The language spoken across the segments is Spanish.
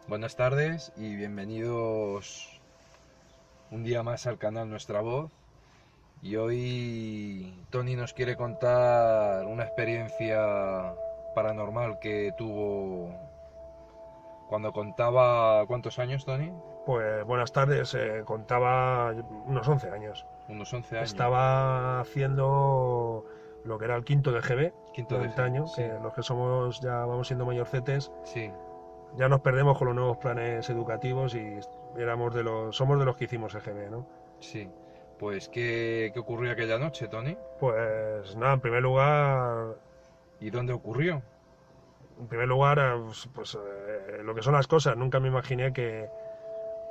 Buenas tardes y bienvenidos un día más al canal Nuestra Voz. Y hoy Tony nos quiere contar una experiencia paranormal que tuvo cuando contaba... ¿Cuántos años, Tony? Pues buenas tardes, contaba unos 11 años. Unos 11 años. Estaba haciendo lo que era el quinto de GB Quinto de de GB, antaño, sí, que los que somos ya vamos siendo mayorcetes, sí, ya nos perdemos con los nuevos planes educativos y somos de los que hicimos EGB, ¿no? sí. Pues, ¿qué ocurrió aquella noche, Tony? Pues nada, ¿Y dónde ocurrió? en primer lugar, lo que son las cosas. Nunca me imaginé que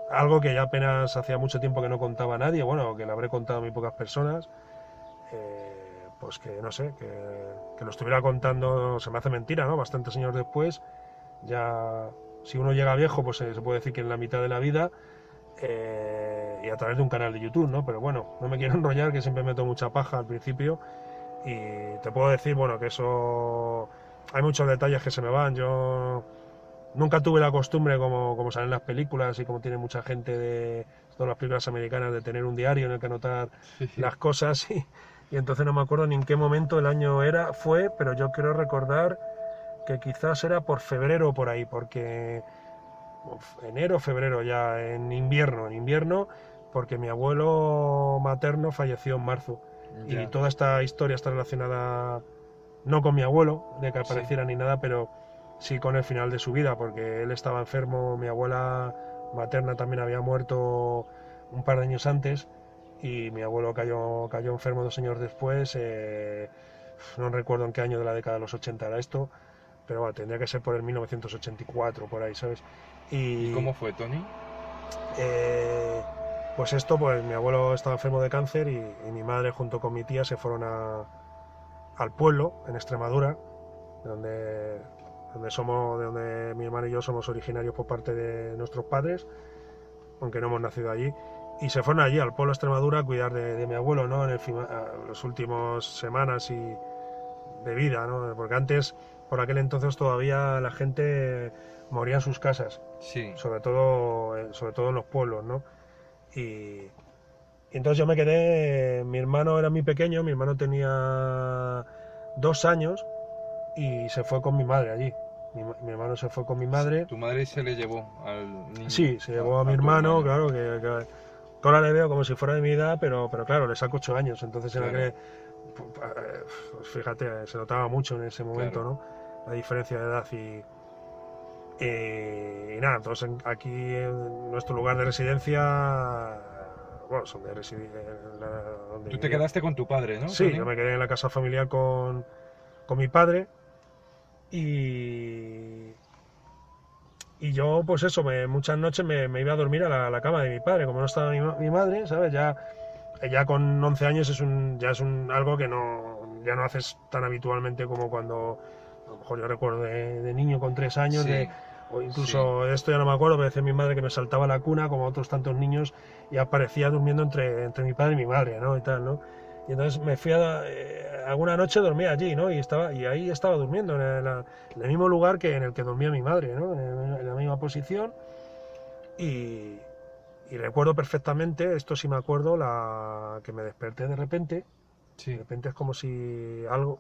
algo que ya apenas hacía mucho tiempo que no contaba a nadie, bueno, que le habré contado a muy pocas personas, pues que no sé, que lo estuviera contando se me hace mentira, ¿no? Bastantes años después, ya si uno llega viejo, pues se puede decir que en la mitad de la vida, y a través de un canal de YouTube, ¿no? Pero bueno, no me quiero enrollar, que siempre meto mucha paja al principio, y te puedo decir, bueno, que eso... Hay muchos detalles que se me van, yo nunca tuve la costumbre, como salen las películas y como tiene mucha gente de todas las películas americanas, de tener un diario en el que anotar Sí, las cosas y entonces no me acuerdo ni en qué momento el año fue, pero yo quiero recordar que quizás era por febrero o por ahí, porque enero, febrero ya, en invierno, porque mi abuelo materno falleció en marzo y ya, toda esta historia está relacionada no con mi abuelo, de que sí, apareciera ni nada, pero sí con el final de su vida, porque él estaba enfermo, mi abuela materna también había muerto un par de años antes y mi abuelo cayó enfermo 2 años después, no recuerdo en qué año de la década de los 80 era esto, pero bueno, tendría que ser por el 1984, por ahí, ¿sabes? ¿y Y cómo fue, Tony? eh, pues esto, pues mi abuelo estaba enfermo de cáncer y mi madre junto con mi tía se fueron al pueblo, en Extremadura, donde, de donde mi hermano y yo somos originarios por parte de nuestros padres, aunque no hemos nacido allí, y se fueron allí al pueblo de Extremadura a cuidar de mi abuelo, ¿no? Las últimas semanas de vida, ¿no? Porque antes, por aquel entonces todavía la gente moría en sus casas, Sí, sobre todo en los pueblos, ¿no? Y, y entonces yo me quedé, mi hermano era muy pequeño, mi hermano tenía 2 años y se fue con mi madre allí. Mi hermano se fue con mi madre. tu madre se le llevó al niño, Sí, se llevó a mi a tu hermano, hermano, claro, que ahora le veo como si fuera de mi edad, pero claro, le saco 8 años. Entonces en claro, aquel, pues fíjate, se notaba mucho en ese momento, claro. ¿no? La diferencia de edad y nada, entonces aquí en nuestro lugar de residencia, bueno, donde Tú te vivía. quedaste con tu padre, ¿no, Sí, yo Tony? me quedé en la casa familiar con mi padre y, y yo, pues eso, muchas noches me iba a dormir a la cama de mi padre, como no estaba mi madre, ¿sabes? Ya con 11 años ya es algo que ya no haces tan habitualmente como cuando, a lo mejor yo recuerdo de niño con 3 años, Sí, o sí, incluso esto ya no me acuerdo, pero decía mi madre que me saltaba la cuna, como otros tantos niños, y aparecía durmiendo entre mi padre y mi madre, ¿no? Y tal, ¿no? Y entonces me fui alguna noche dormí allí, ¿no? Y ahí estaba durmiendo, en el mismo lugar que en el que dormía mi madre, ¿no? En la misma posición. Y, y recuerdo perfectamente, esto sí me acuerdo, que me desperté de repente. De sí. repente es como si algo...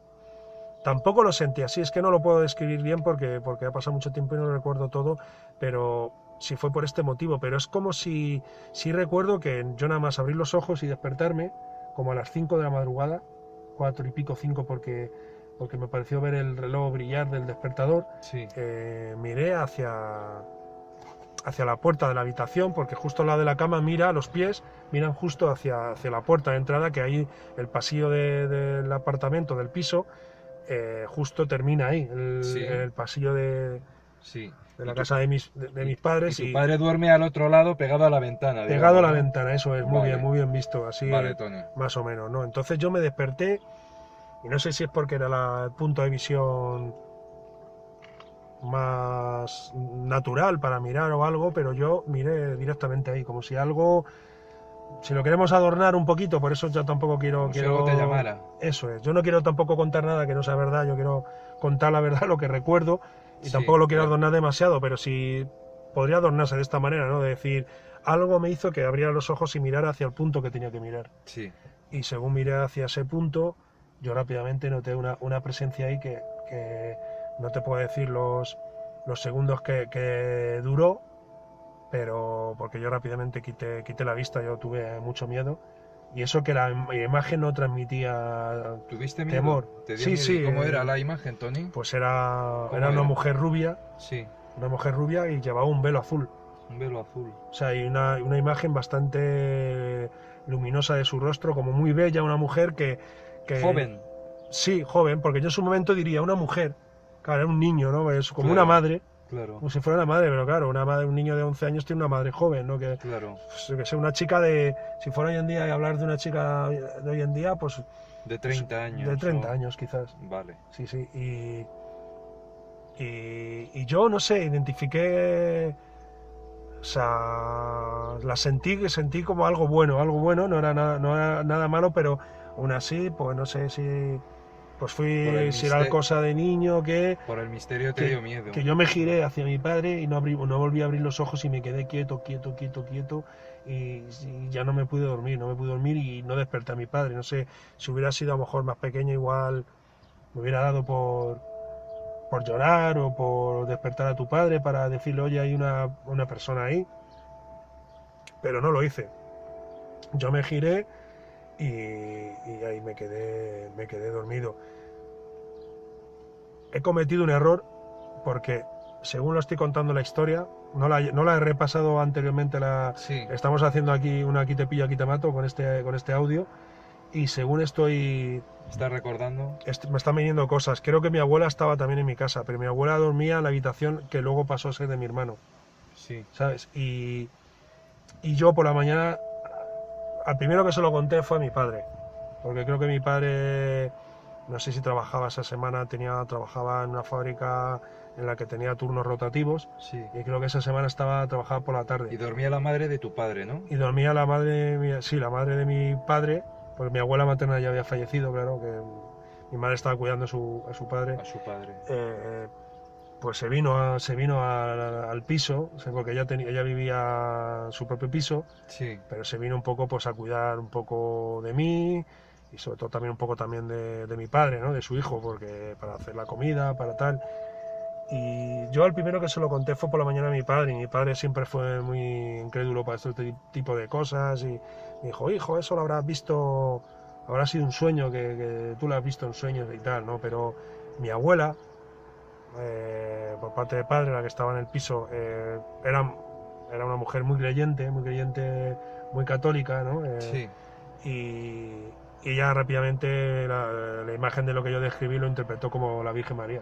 Tampoco lo sentí así, es que no lo puedo describir bien porque ha pasado mucho tiempo y no lo recuerdo todo, pero si fue por este motivo, pero es como si... Sí recuerdo que yo nada más abrir los ojos y despertarme, como a las 5 de la madrugada, 4 y pico, 5, porque me pareció ver el reloj brillar del despertador, Sí, miré hacia la puerta de la habitación, porque justo al lado de la cama los pies miran justo hacia la puerta de entrada, que ahí el pasillo del apartamento, del piso, justo termina ahí, sí, el pasillo sí. de Y la tu, casa de mis y padres tu y padre duerme al otro lado, pegado a la ventana, pegado a digamos, la ¿no? ventana, eso es Vale, muy bien visto, así vale, Tony. más o menos, ¿no? Entonces yo me desperté y no sé si es porque era el punto de visión más natural para mirar o algo, pero yo miré directamente ahí, como si algo, si lo queremos adornar un poquito, por eso yo tampoco Como si algo te quiero, llamara. eso es, yo no quiero tampoco contar nada que no sea verdad, yo quiero contar la verdad, lo que recuerdo, y Sí, tampoco lo quiero claro. adornar demasiado, pero si podría adornarse de esta manera, ¿no? De decir, algo me hizo que abriera los ojos y mirara hacia el punto que tenía que mirar. Sí. Y según miré hacia ese punto, yo rápidamente noté una presencia ahí que no te puedo decir los segundos que duró, pero porque yo rápidamente quité la vista, yo tuve mucho miedo. Y eso que la imagen no transmitía ¿Tuviste miedo? temor. ¿Te dio Sí, miedo? sí. ¿Y cómo era la imagen, Tony? Pues era ¿Cómo una era? mujer rubia, Sí, y llevaba un velo azul. un velo azul. O sea, hay una imagen bastante luminosa de su rostro, como muy bella, una mujer que... Joven. Sí, joven, porque yo en su momento diría una mujer. Claro, era un niño, ¿no? Es como Claro. una madre, Claro, como si fuera una madre, pero claro, un niño de 11 años tiene una madre joven, ¿no? claro. Pues, que sea una chica de... Si fuera hoy en día y hablar de una chica de hoy en día, pues De 30 años. de 30 o- años quizás. Vale. Sí, sí. Y yo, no sé, identifiqué... O sea, sentí como algo bueno, no era nada malo, pero aún así, pues no sé si... Pues Por el si era mister- cosa de niño, Por el misterio te dio miedo. que yo me giré hacia mi padre y no volví a abrir los ojos y me quedé quieto, y ya no me pude dormir y no desperté a mi padre. No sé, si hubiera sido a lo mejor más pequeño, igual me hubiera dado por llorar o por despertar a tu padre para decirle, oye, hay una persona ahí, pero no lo hice. Yo me giré y ahí me quedé dormido. He cometido un error porque, según lo estoy contando la historia, no la he repasado anteriormente. Sí. Estamos haciendo aquí una aquí te pillo, aquí te mato con este audio, y según ¿Estás recordando? me están viniendo cosas. Creo que mi abuela estaba también en mi casa, pero mi abuela dormía en la habitación que luego pasó a ser de mi hermano, Sí. ¿sabes? Y yo por la mañana, al primero que se lo conté fue a mi padre, porque creo que mi padre, no sé si trabajaba esa semana, trabajaba en una fábrica en la que tenía turnos rotativos, Sí. y creo que esa semana trabajaba por la Y tarde. dormía la madre de tu padre, ¿no? Y dormía la madre mía, sí, la madre de mi padre, porque mi abuela materna ya había fallecido, claro, que mi madre estaba cuidando a su padre. A su padre. Pues se vino al piso, o sea, porque ella vivía en su propio piso, Sí. pero se vino un poco pues a cuidar un poco de mí y sobre todo también un poco también de mi padre, ¿no? De su hijo, porque para hacer la comida, para tal. Y yo al primero que se lo conté fue por la mañana a mi padre, y mi padre siempre fue muy incrédulo para este tipo de cosas, y me dijo, hijo, eso lo habrás visto, habrá sido un sueño, que tú lo has visto en sueños y tal, ¿no? Pero mi abuela, por parte de padre, la que estaba en el piso, era una mujer muy creyente, muy católica, ¿no? Sí. Y ella rápidamente la imagen de lo que yo describí lo interpretó como la Virgen María.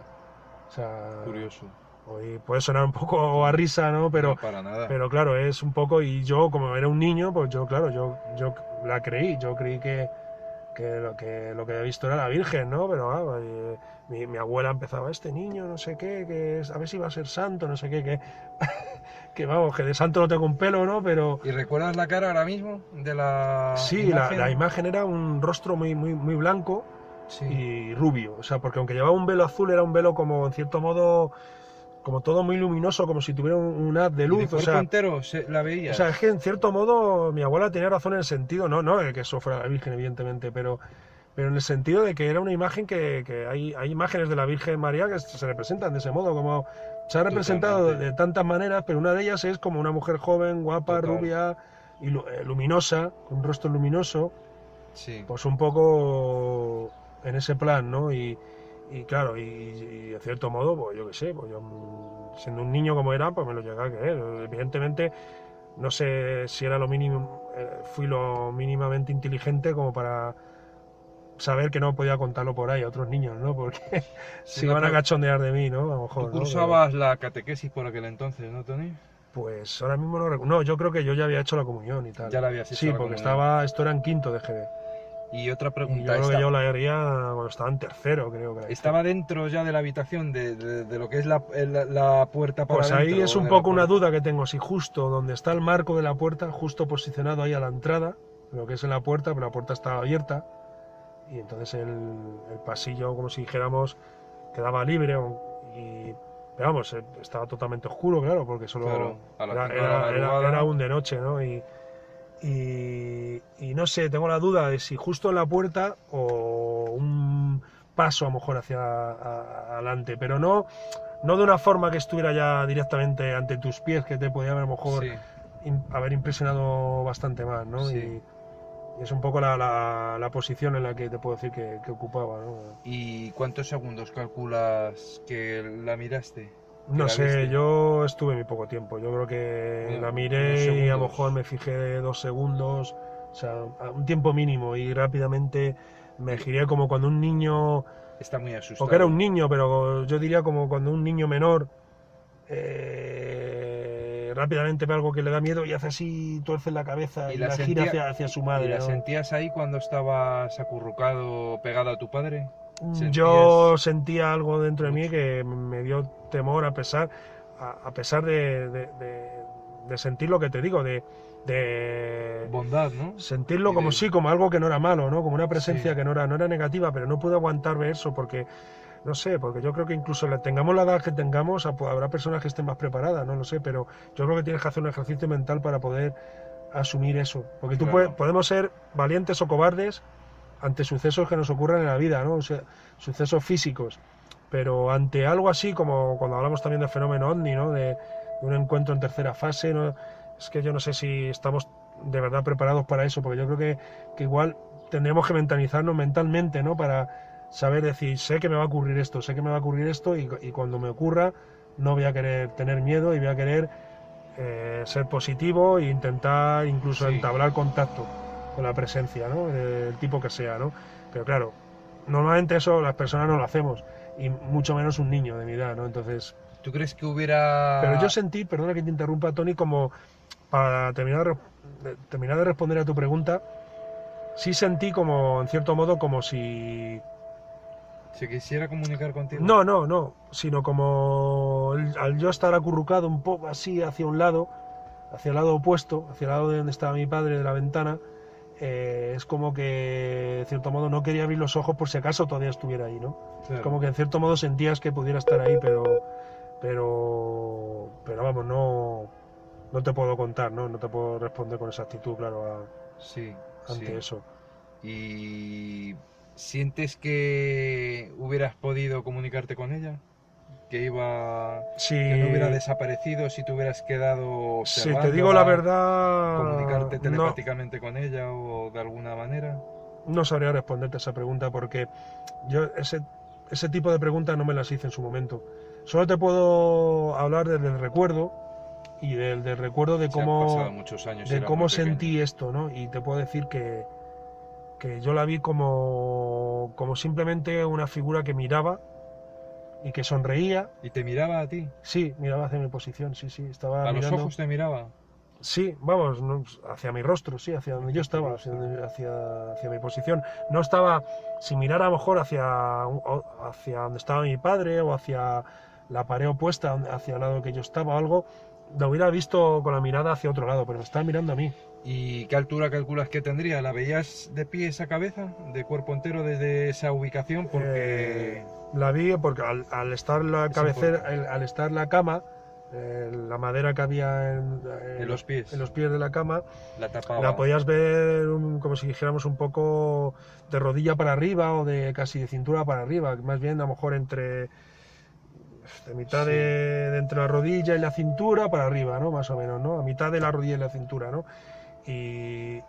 O sea, Curioso. hoy puede sonar un poco a risa, ¿no? No, para nada. Pero claro, es un poco, y yo como era un niño, pues yo, claro, yo la creí, yo creí que lo que había visto era la Virgen, ¿no? Pero mi abuela empezaba, este niño, no sé qué, a ver si va a ser santo, no sé qué, que vamos, que de santo no tengo un pelo, ¿no? Pero ¿Y recuerdas la cara ahora mismo de la sí, imagen? la imagen era un rostro muy blanco Sí. y rubio, o sea, porque aunque llevaba un velo azul, era un velo como, en cierto modo, como todo muy luminoso, como si tuviera un haz de ¿Y luz, de o cuerpo sea... entero la O veías? sea, es que en cierto modo mi abuela tenía razón en el sentido, no de que eso fuera la Virgen, evidentemente, pero en el sentido de que era una imagen que hay imágenes de la Virgen María que se representan de ese modo, como se ha representado Totalmente. de tantas maneras, pero una de ellas es como una mujer joven, guapa, Total. rubia y luminosa, con un rostro luminoso, Sí. pues un poco en ese plan, ¿no? Y claro, y de cierto modo, pues yo qué sé, pues yo siendo un niño como era, pues me lo llegué a creer. Evidentemente, no sé si era lo mínimo, fui lo mínimamente inteligente como para saber que no podía contarlo por ahí a otros niños, ¿no? Porque Sí, se no, iban a pero cachondear de mí, ¿no? A lo tú mejor, ¿no? cursabas la catequesis por aquel entonces, ¿no, Tony? Pues ahora mismo no recuerdo. No, yo creo que yo ya había hecho la comunión y tal. Ya la habías hecho Sí, la porque comunión. esto era en quinto de GB. Y otra Y yo pregunta, creo que yo la haría cuando estaba en tercero, creo que la hice. ¿estaba dentro ya de la habitación de lo que es la puerta para Pues adentro? ahí es o un de la poco una puerta? duda que tengo, si justo donde está el marco de la puerta, justo posicionado ahí a la entrada, lo que es en la puerta, pero la puerta estaba abierta, y entonces el pasillo, como si dijéramos, quedaba libre, Pero vamos, estaba totalmente oscuro, claro, porque solo Claro, a las era, 5 de la madrugada. era aún de noche, ¿no? Y no sé, tengo la duda de si justo en la puerta o un paso a lo mejor hacia adelante, pero no de una forma que estuviera ya directamente ante tus pies, que te podía a lo mejor Sí, haber impresionado bastante más, ¿no? sí. Y es un poco la posición en la que te puedo decir que ocupaba, ¿no? ¿Y cuántos segundos calculas que la miraste? Que No la sé, viste. yo estuve muy poco tiempo. Yo creo que la Unos miré y a lo mejor segundos. me fijé 2 segundos, o sea, a un tiempo mínimo y rápidamente me Y giré como cuando un niño, está muy porque era un asustado. niño, pero yo diría como cuando un niño menor rápidamente ve algo que le da miedo y hace así, tuerce la cabeza ¿Y y la la gira sentía, hacia su y madre, la ¿no? sentías ahí cuando estabas acurrucado, pegado a tu padre? Yo ¿Sentías sentía algo dentro de mí mucho? que me dio temor a pesar de sentir lo que te digo, de Bondad, ¿no? sentirlo Y como de... sí, como algo que no era malo, ¿no? Como una Sí, presencia que no era negativa, pero no pude aguantar ver eso porque, no sé, porque yo creo que incluso tengamos la edad que tengamos, habrá personas que estén más preparadas, no lo sé, pero yo creo que tienes que hacer un ejercicio mental para poder asumir eso. Porque claro, podemos ser valientes o cobardes ante sucesos que nos ocurren en la vida, ¿no? O sea, sucesos físicos. Pero ante algo así, como cuando hablamos también del fenómeno ovni, ¿no? De un encuentro en tercera fase, ¿no? Es que yo no sé si estamos de verdad preparados para eso, porque yo creo que igual tendríamos que mentalizarnos mentalmente, ¿no? Para saber decir, sé que me va a ocurrir esto, sé que me va a ocurrir esto, y cuando me ocurra no voy a querer tener miedo y voy a querer ser positivo e intentar incluso sí. entablar contacto con la presencia, ¿no? Del tipo que sea, ¿no? Pero claro, normalmente eso las personas no lo hacemos, y mucho menos un niño de mi edad, ¿no? Entonces, ¿Tú crees que pero yo hubiera... sentí, perdona que te interrumpa, Tony, como para terminar de responder a tu pregunta, sí sentí como, en cierto modo, como si... se quisiera comunicar contigo? No, sino como al yo estar acurrucado un poco así hacia el lado opuesto, hacia el lado de donde estaba mi padre, de la ventana, es como que, en cierto modo, no quería abrir los ojos por si acaso todavía estuviera ahí, ¿no? Es Claro, como que, en cierto modo, sentías que pudiera estar ahí, pero vamos, no te puedo contar, ¿no? No te puedo responder con exactitud, claro, sí, ante sí. eso. ¿Y sientes que hubieras podido comunicarte con ella? ¿Que iba, que no hubiera Si, desaparecido si te hubieras quedado si te digo la observándola, verdad, comunicarte telepáticamente con ella o de alguna manera? no sabría responderte esa pregunta porque yo ese tipo de preguntas no me las hice en su momento. Solo te puedo hablar del recuerdo y del recuerdo Se han pasado muchos años y de eras muy cómo pequeño. sentí esto, ¿no? Y te puedo decir que yo la vi como simplemente una figura que miraba y que sonreía. ¿Y te miraba a ti? Sí, miraba hacia mi posición, sí, sí, estaba ¿A los mirando. ojos te miraba? Sí, vamos, hacia mi rostro, sí, hacia donde yo Hacia tu estaba, rostro. hacia mi posición. No estaba, si mirara a lo mejor hacia donde estaba mi padre o hacia la pared opuesta, hacia el lado que yo estaba o algo, lo hubiera visto con la mirada hacia otro lado, pero me estaba mirando a mí. ¿Y qué altura calculas que tendría? ¿La veías de pie esa cabeza? ¿De cuerpo entero desde esa ubicación? Porque La vi porque al estar la es cabecera, importante. al estar la cama, la madera que había En los en pies. los pies de la cama, La la tapaba. podías ver como si dijéramos un poco de rodilla para arriba o de casi de cintura para arriba, más bien a lo mejor de mitad Sí. de entre la rodilla y la cintura para arriba, ¿no? Más o menos, ¿no? A mitad de la rodilla y la cintura, ¿no? Y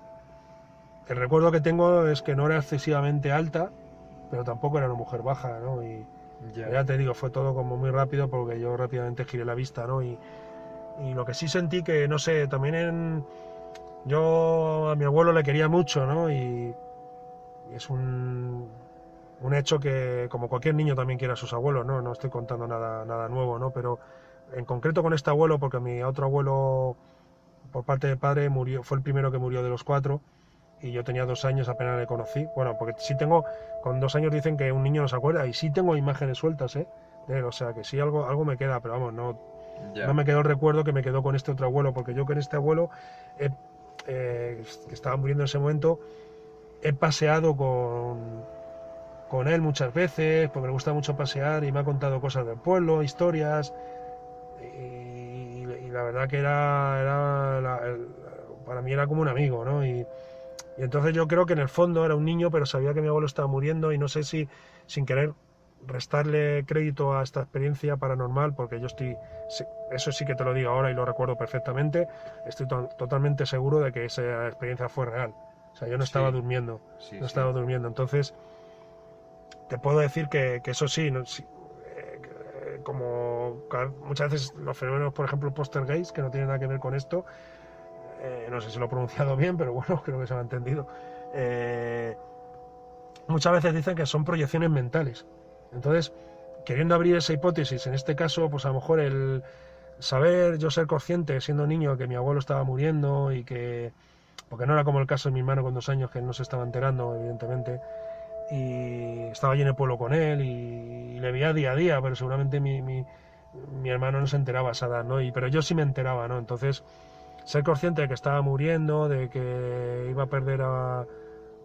el recuerdo que tengo es que no era excesivamente alta, pero tampoco era una mujer baja, ¿no? Y Ya. ya te digo, fue todo como muy rápido porque yo rápidamente giré la vista, ¿no? Y lo que sí sentí que, no sé, también yo a mi abuelo le quería mucho, ¿no? Y es un hecho que, como cualquier niño también quiere a sus abuelos, ¿no? No estoy contando nada nuevo, ¿no? Pero en concreto con este abuelo, porque mi otro abuelo, por parte de padre, murió, fue el primero que murió de los cuatro, y yo tenía 2 años, apenas le conocí. Bueno, porque sí tengo, con 2 años dicen que un niño no se acuerda, y sí tengo imágenes sueltas, ¿eh? De él, o sea, que sí algo me queda, pero vamos, no Ya. me quedó el recuerdo que me quedó con este otro abuelo, porque yo con este abuelo, que estaba muriendo en ese momento, he paseado con él muchas veces, porque le gusta mucho pasear y me ha contado cosas del pueblo, historias, y la verdad que para mí era como un amigo, ¿no? Y entonces yo creo que en el fondo era un niño, pero sabía que mi abuelo estaba muriendo y no sé si, sin querer restarle crédito a esta experiencia paranormal, porque eso sí que te lo digo ahora y lo recuerdo perfectamente, estoy totalmente seguro de que esa experiencia fue real. O sea, yo no estaba Sí, durmiendo, sí, no sí. estaba durmiendo. Entonces, te puedo decir que eso sí, como muchas veces los fenómenos, por ejemplo, poltergeist, que no tienen nada que ver con esto, no sé si lo he pronunciado bien, pero bueno, creo que se me ha entendido. eh, Muchas veces dicen que son proyecciones mentales. Entonces, queriendo abrir esa hipótesis, en este caso, pues a lo mejor el saber, yo ser consciente, siendo niño, que mi abuelo estaba muriendo y que, porque no era como el caso de mi hermano con 2 años, que él no se estaba enterando, evidentemente, y estaba allí en el pueblo con él y le veía día a día, pero seguramente mi hermano no se enteraba a esa edad, ¿no? Pero yo sí me enteraba, ¿no? Entonces, ser consciente de que estaba muriendo, de que iba a perder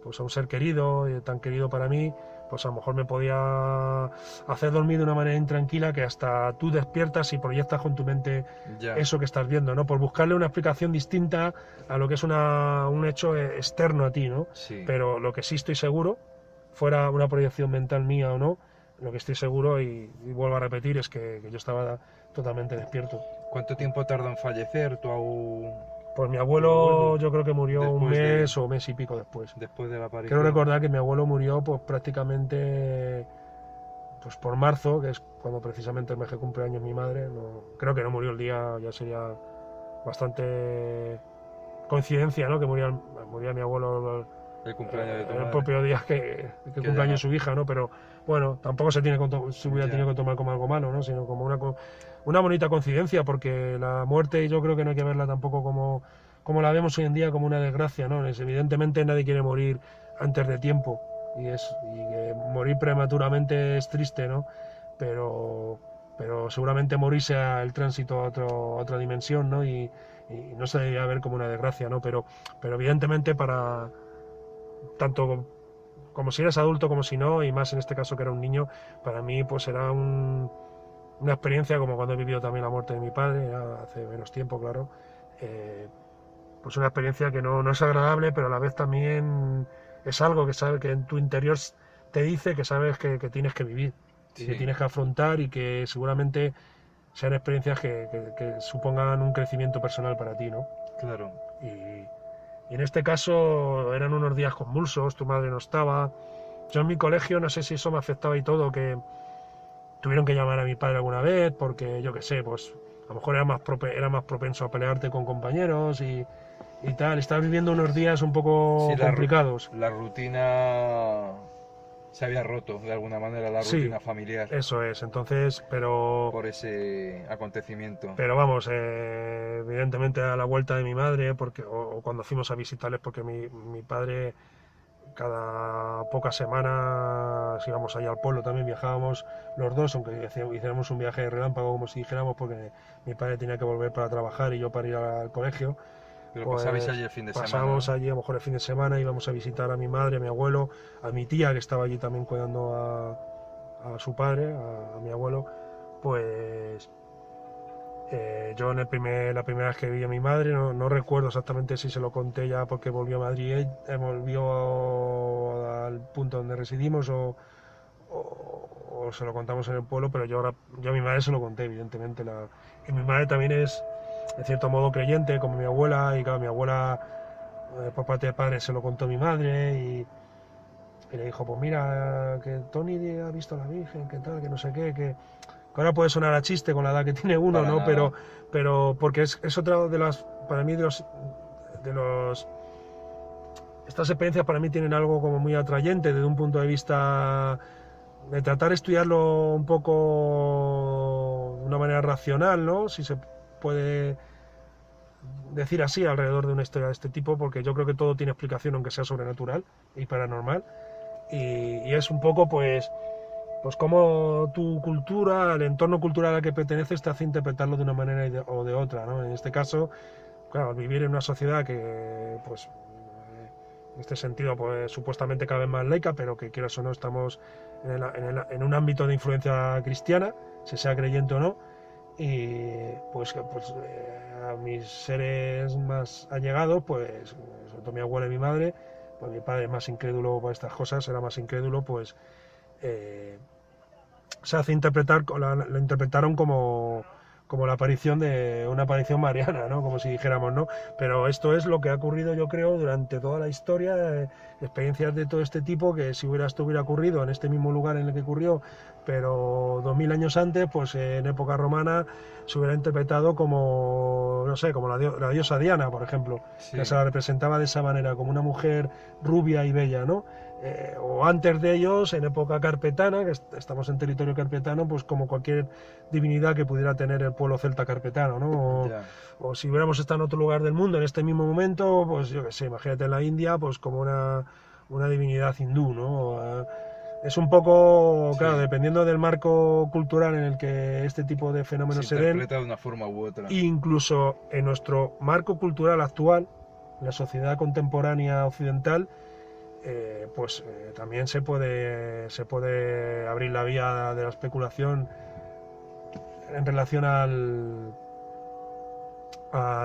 pues a un ser querido, tan querido para mí, pues a lo mejor me podía hacer dormir de una manera intranquila que hasta tú despiertas y proyectas con tu mente Ya, eso que estás viendo, ¿no? Por buscarle una explicación distinta a lo que es un hecho externo a ti, ¿no? sí. Pero lo que sí estoy seguro, fuera una proyección mental mía o no, lo que estoy seguro y vuelvo a repetir es que yo estaba totalmente despierto. ¿Cuánto tiempo tardó en fallecer Pues mi tu abuelo abuelo yo creo que murió un después mes o mes y pico después. después de la Quiero aparición? recordar que mi abuelo murió pues prácticamente pues por marzo, que es cuando precisamente el mes que cumple años mi madre. No, creo que no murió el día, ya sería bastante coincidencia, ¿no? Que moría mi abuelo El cumpleaños de tu el madre. propio día que Que cumple ya, años su hija, ¿no? Pero bueno, tampoco se hubiera ya, tenido que tomar como algo malo, ¿no? Sino como una bonita coincidencia, porque la muerte yo creo que no hay que verla tampoco como la vemos hoy en día, como una desgracia, ¿no? Evidentemente nadie quiere morir antes de tiempo y que morir prematuramente es triste, ¿no? Pero, pero seguramente morir sea el tránsito a otra dimensión, ¿no? Y no se debería ver como una desgracia, ¿no? Pero evidentemente para tanto como si eres adulto como si no, y más en este caso que era un niño, para mí pues era una experiencia como cuando he vivido también la muerte de mi padre, ya hace menos tiempo, claro, eh, pues una experiencia que no es agradable, pero a la vez también es algo que sabes que en tu interior te dice que sabes que tienes que vivir y que sí, tienes que afrontar y que seguramente sean experiencias que supongan un crecimiento personal para ti, ¿no? claro. Y, y en este caso eran unos días convulsos, tu madre no estaba. Yo en mi colegio, no sé si eso me afectaba y todo, que tuvieron que llamar a mi padre alguna vez, porque yo qué sé, pues a lo mejor era más propenso a pelearte con compañeros y tal. Estaba viviendo unos días un Sí, poco complicados. la rutina se había roto de alguna manera, la Sí, rutina familiar eso es. Entonces, por ese acontecimiento. pero vamos, evidentemente a la vuelta de mi madre, o cuando fuimos a visitarles, porque mi padre cada pocas semanas íbamos allá al pueblo, también viajábamos los dos, aunque hiciéramos un viaje de relámpago, como si dijéramos, porque mi padre tenía que volver para trabajar y yo para ir al colegio. Pero pasabais Pues allí el fin de semana, pasábamos ¿no? allí a lo mejor el fin de semana, íbamos a visitar a mi madre, a mi abuelo, a mi tía que estaba allí también cuidando a su padre, a mi abuelo. Pues yo la primera vez que vi a mi madre, no recuerdo exactamente si se lo conté ya porque volvió a Madrid, volvió al punto donde residimos o se lo contamos en el pueblo, pero yo a mi madre se lo conté, evidentemente. Y mi madre también es, de cierto modo, creyente, como mi abuela, y claro, mi abuela, por parte de padre, se lo contó a mi madre y le dijo, pues mira, que Tony ha visto a la Virgen, que tal, que no sé qué, que ahora puede sonar a chiste con la edad que tiene uno, Para ¿no? nada. Pero porque es otra de las, para mí, de los, estas experiencias para mí tienen algo como muy atrayente desde un punto de vista de tratar de estudiarlo un poco de una manera racional, ¿no? Si se puede decir así alrededor de una historia de este tipo, porque yo creo que todo tiene explicación, aunque sea sobrenatural y paranormal. Y es un poco, pues como tu cultura, el entorno cultural al que perteneces te hace interpretarlo de una manera o de otra, ¿no? En este caso, claro, al vivir en una sociedad que, pues, en este sentido, pues supuestamente cada vez más laica, pero que quieras o no estamos en un ámbito de influencia cristiana, se sea creyente o no, y pues, a mis seres más allegados, pues sobre todo mi abuela y mi madre, pues mi padre más incrédulo para estas cosas, era más incrédulo, pues se hace interpretar, lo interpretaron como la aparición de una aparición mariana, ¿no? Como si dijéramos, ¿no? Pero esto es lo que ha ocurrido, yo creo, durante toda la historia, experiencias de todo este tipo, que si esto hubiera ocurrido en este mismo lugar en el que ocurrió, pero 2000 años antes, pues en época romana se hubiera interpretado como, no sé, como la diosa Diana, por ejemplo, Sí. que se la representaba de esa manera, como una mujer rubia y bella, ¿no? O antes de ellos, en época carpetana, que estamos en territorio carpetano, pues como cualquier divinidad que pudiera tener el pueblo celta carpetano, ¿no? Ya. O si hubiéramos estado en otro lugar del mundo en este mismo momento, pues yo qué sé, imagínate en la India, pues como una divinidad hindú, ¿no? Es un poco, claro, Sí. dependiendo del marco cultural en el que este tipo de fenómenos Se se den, interpreta de una forma u otra. incluso en nuestro marco cultural actual, en la sociedad contemporánea occidental, también se puede abrir la vía de la especulación en relación al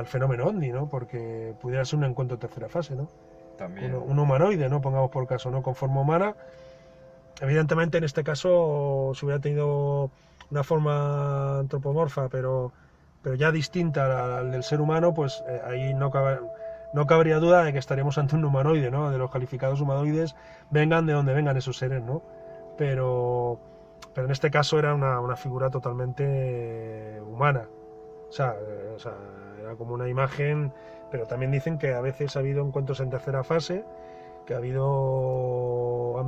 fenómeno OVNI, ¿no? Porque pudiera ser un encuentro de tercera fase, ¿no? También. Un humanoide, ¿no? Pongamos por caso, ¿no? Con forma humana. Evidentemente, en este caso, si hubiera tenido una forma antropomorfa, pero ya distinta al del ser humano, pues ahí no cabría duda de que estaríamos ante un humanoide, ¿no? De los calificados humanoides, vengan de donde vengan esos seres, ¿no? Pero en este caso era una figura totalmente humana. O sea, era como una imagen, pero también dicen que a veces ha habido encuentros en tercera fase, que han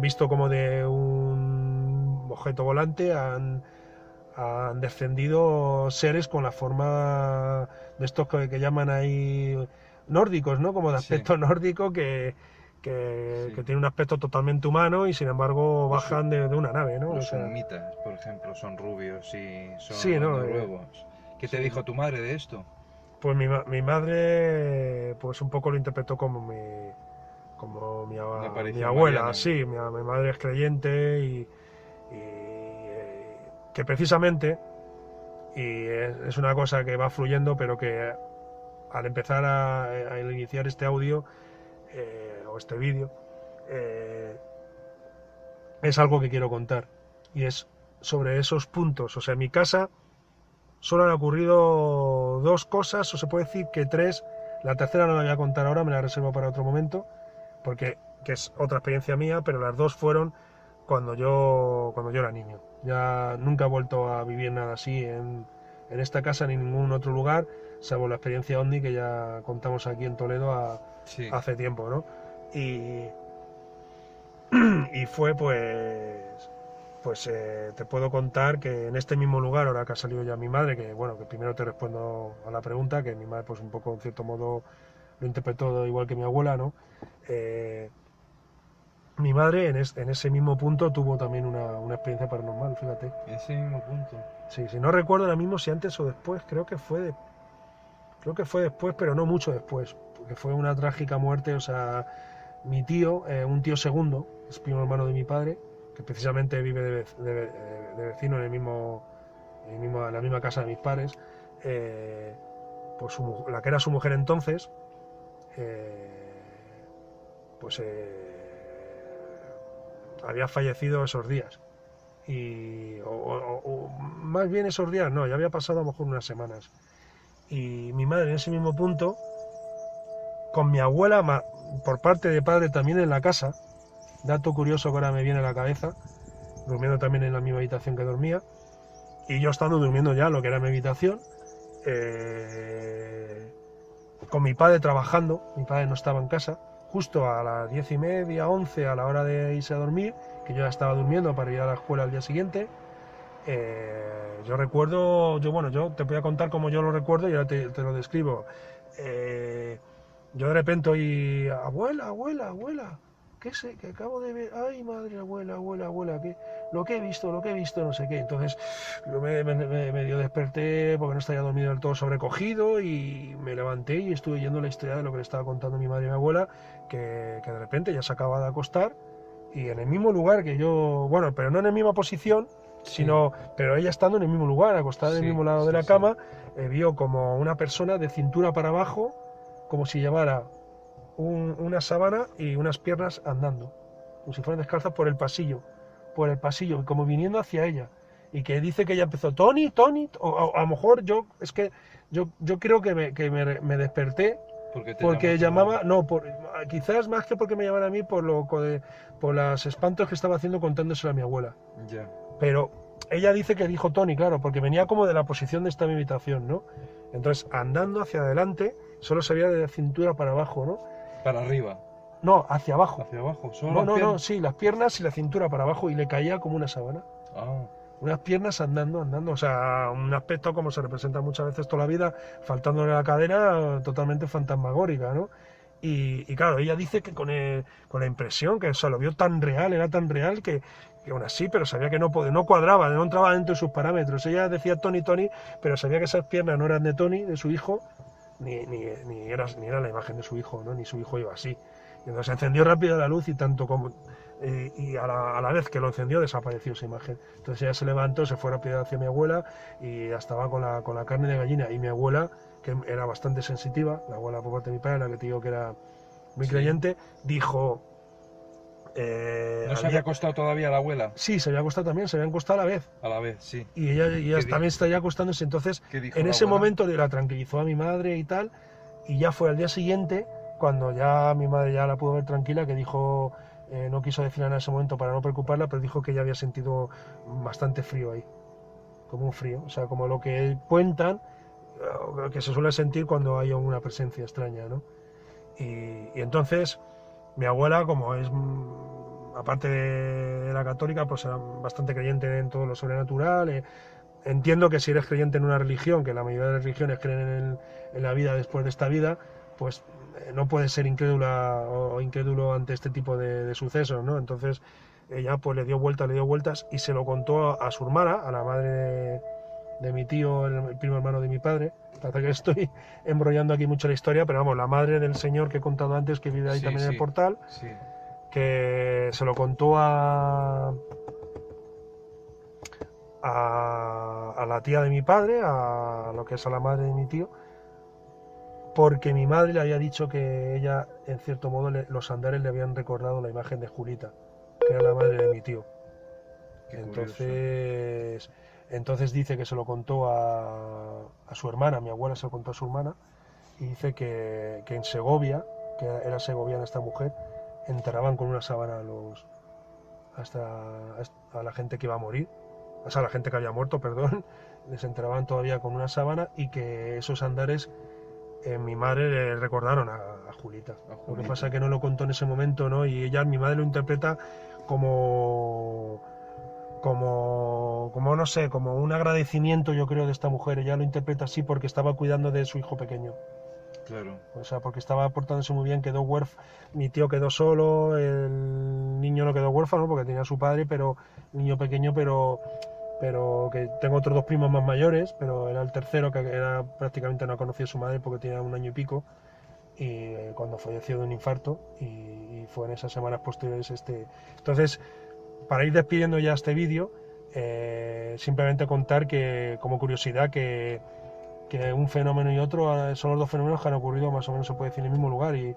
visto como de un objeto volante han descendido seres con la forma de estos que llaman ahí nórdicos, ¿no? Como de Sí. aspecto nórdico que tiene un aspecto totalmente humano y sin embargo Los bajan de una nave, ¿no? O Los sea, sumitas, por ejemplo, son rubios y son sí, ¿no? noruegos. ¿Qué te Sí. dijo tu madre de esto? Pues mi madre, pues un poco lo interpretó como Una mi aparición abuela, mariana. sí, mi madre es creyente que precisamente, y es una cosa que va fluyendo, pero que al empezar a iniciar este audio o este vídeo, es algo que quiero contar, y es sobre esos puntos. O sea, en mi casa solo han ocurrido dos cosas, o se puede decir que tres. La tercera no la voy a contar ahora, me la reservo para otro momento, porque que es otra experiencia mía, pero las dos fueron cuando yo era niño. Ya nunca he vuelto a vivir nada así en esta casa ni en ningún otro lugar, salvo la experiencia OVNI que ya contamos aquí en Toledo Sí. hace tiempo, ¿no? Y fue te puedo contar que en este mismo lugar, ahora que ha salido ya mi madre, que bueno, que primero te respondo a la pregunta, que mi madre pues un poco en cierto modo lo interpretó igual que mi abuela, ¿no? Mi madre en ese mismo punto tuvo también una experiencia paranormal, fíjate. En ese mismo punto. Sí, no recuerdo ahora mismo si antes o después, creo que fue después, pero no mucho después, porque fue una trágica muerte. O sea, mi tío, un tío segundo, es primo hermano de mi padre, que precisamente vive de vecino en la misma casa de mis padres, pues la que era su mujer entonces, pues había fallecido esos días. O más bien esos días, no, ya había pasado a lo mejor unas semanas. Y mi madre en ese mismo punto, con mi abuela por parte de padre también en la casa, dato curioso que ahora me viene a la cabeza, durmiendo también en la misma habitación que dormía, y yo estando durmiendo ya en lo que era mi habitación, con mi padre trabajando. Mi padre no estaba en casa, justo a las 10:30, 11, a la hora de irse a dormir, que yo ya estaba durmiendo para ir a la escuela al día siguiente. Yo recuerdo, yo te voy a contar cómo yo lo recuerdo y ahora te lo describo. Yo de repente oí, abuela, ¿qué sé? Que acabo de ver, ay madre, abuela, lo que he visto, no sé qué. Entonces yo me medio desperté porque no estaba dormido del todo sobrecogido y me levanté y estuve yendo la historia de lo que le estaba contando mi madre y mi abuela, que de repente ya se acaba de acostar y en el mismo lugar que yo, bueno, pero no en la misma posición, sino, pero ella estando en el mismo lugar, acostada en el mismo lado de la cama, vio como una persona de cintura para abajo, como si llevara una sábana y unas piernas andando, como si fueran descalzas por el pasillo, como viniendo hacia ella. Y que dice que ella empezó, Tony, Tony, o a lo mejor es que yo creo que me desperté porque llamaba, no, quizás más que porque me llamaban a mí, por los espantos que estaba haciendo contándoselo a mi abuela. Ya. Pero ella dice que dijo Tony, claro, porque venía como de la posición de esta mi habitación, ¿no? Entonces, andando hacia adelante, solo se veía de la cintura para abajo, ¿no? Para arriba. No, hacia abajo. Hacia abajo. ¿Solo No, sí, las piernas y la cintura para abajo y le caía como una sábana. Ah. Unas piernas andando, o sea, un aspecto como se representa muchas veces toda la vida, faltándole la cadera, totalmente fantasmagórica, ¿no? Y claro, ella dice que con la impresión, que o sea, lo vio tan real, era tan real que aún así, pero sabía que no cuadraba, no entraba dentro de sus parámetros. Ella decía Tony, Tony, pero sabía que esas piernas no eran de Tony, de su hijo, ni era la imagen de su hijo, ¿no? Ni su hijo iba así. Y entonces encendió rápido la luz y tanto como... y a la vez que lo encendió desapareció esa imagen. Entonces ella se levantó, se fue rápido hacia mi abuela y ya estaba con la carne de gallina. Y mi abuela, que era bastante sensitiva, la abuela por parte de mi padre, la que te digo que era muy creyente, dijo... ¿No se había acostado todavía la abuela? Sí, se había acostado también, se habían acostado a la vez. A la vez, sí. Y ella también estaría acostándose. Entonces, en ese momento la tranquilizó a mi madre y tal. Y ya fue al día siguiente, cuando ya mi madre ya la pudo ver tranquila, que dijo, no quiso decir nada en ese momento para no preocuparla, pero dijo que ya había sentido bastante frío ahí. Como un frío, o sea, como lo que cuentan, que se suele sentir cuando hay una presencia extraña, ¿no? Y entonces, mi abuela, como es... aparte de la católica, pues era bastante creyente en todo lo sobrenatural. Entiendo que si eres creyente en una religión, que la mayoría de las religiones creen en la vida después de esta vida, pues no puedes ser incrédula o incrédulo ante este tipo de sucesos, ¿no? Entonces ella pues le dio vueltas y se lo contó a su hermana, a la madre de mi tío, el primo hermano de mi padre. Hasta que estoy embrollando aquí mucho la historia, pero vamos, la madre del señor que he contado antes, que vive ahí también en el portal. Sí. Que se lo contó a la tía de mi padre, a lo que es a la madre de mi tío, porque mi madre le había dicho que ella, en cierto modo, los andares le habían recordado la imagen de Julita, que era la madre de mi tío. Entonces dice que se lo contó a su hermana, mi abuela se lo contó a su hermana, y dice que en Segovia, que era segoviana esta mujer, enterraban con una sábana a la gente que iba a morir, o sea, a la gente que había muerto, perdón, les enterraban todavía con una sábana, y que esos andares mi madre le recordaron a Julita. Lo que pasa es que no lo contó en ese momento, ¿no? Y mi madre lo interpreta como no sé, como un agradecimiento, yo creo, de esta mujer. Ella lo interpreta así porque estaba cuidando de su hijo pequeño. Claro. O sea, porque estaba portándose muy bien, quedó huérfano, mi tío quedó solo, el niño no quedó huérfano porque tenía a su padre, pero el niño pequeño, pero que tengo otros dos primos más mayores, pero era el tercero, que era prácticamente no conocía a su madre porque tenía 1 año y pico, y cuando falleció de un infarto, y fue en esas semanas posteriores Entonces, para ir despidiendo ya este vídeo, simplemente contar que, como curiosidad, que un fenómeno y otro son los dos fenómenos que han ocurrido más o menos, se puede decir, en el mismo lugar, y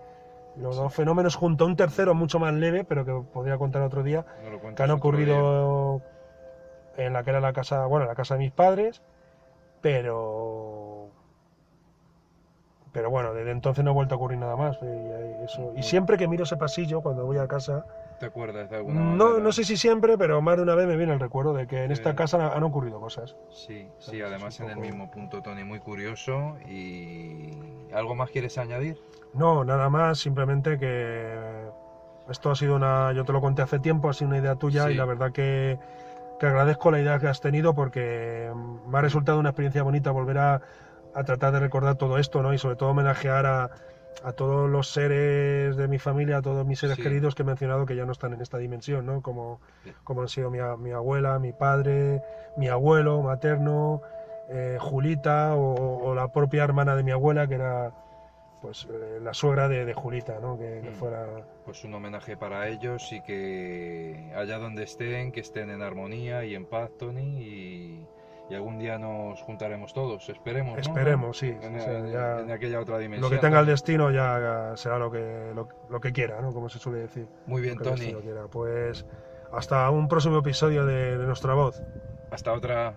los dos fenómenos junto a un tercero mucho más leve, pero que podría contar otro día, que han ocurrido en la que era la casa de mis padres, pero bueno, desde entonces no ha vuelto a ocurrir nada más. Y siempre que miro ese pasillo cuando voy a casa, ¿te acuerdas de alguna manera? No sé si siempre, pero más de una vez me viene el recuerdo de que en esta casa han ocurrido cosas. Sí, además en el mismo punto, Tony, muy curioso. ¿Y algo más quieres añadir? No, nada más, simplemente que esto ha sido yo te lo conté hace tiempo, ha sido una idea tuya, y la verdad que agradezco la idea que has tenido, porque me ha resultado una experiencia bonita volver a tratar de recordar todo esto, ¿no? Y sobre todo homenajear a todos los seres de mi familia, a todos mis seres Sí. queridos que he mencionado que ya no están en esta dimensión, ¿no? Como Bien. han sido mi abuela, mi padre, mi abuelo materno, Julita o la propia hermana de mi abuela, que era pues la suegra de Julita, ¿no? Que fuera... Pues un homenaje para ellos y que allá donde estén, que estén en armonía y en paz, Tony, y algún día nos juntaremos todos, esperemos, ¿no? Esperemos, sí. En, O sea, en- ya en aquella otra dimensión. lo que tenga el Tony. destino ya será lo que quiera, ¿no? Como se suele decir. Muy bien, Lo que el Tony. destino quiera. Pues hasta un próximo episodio de Nuestra Voz. Hasta otra.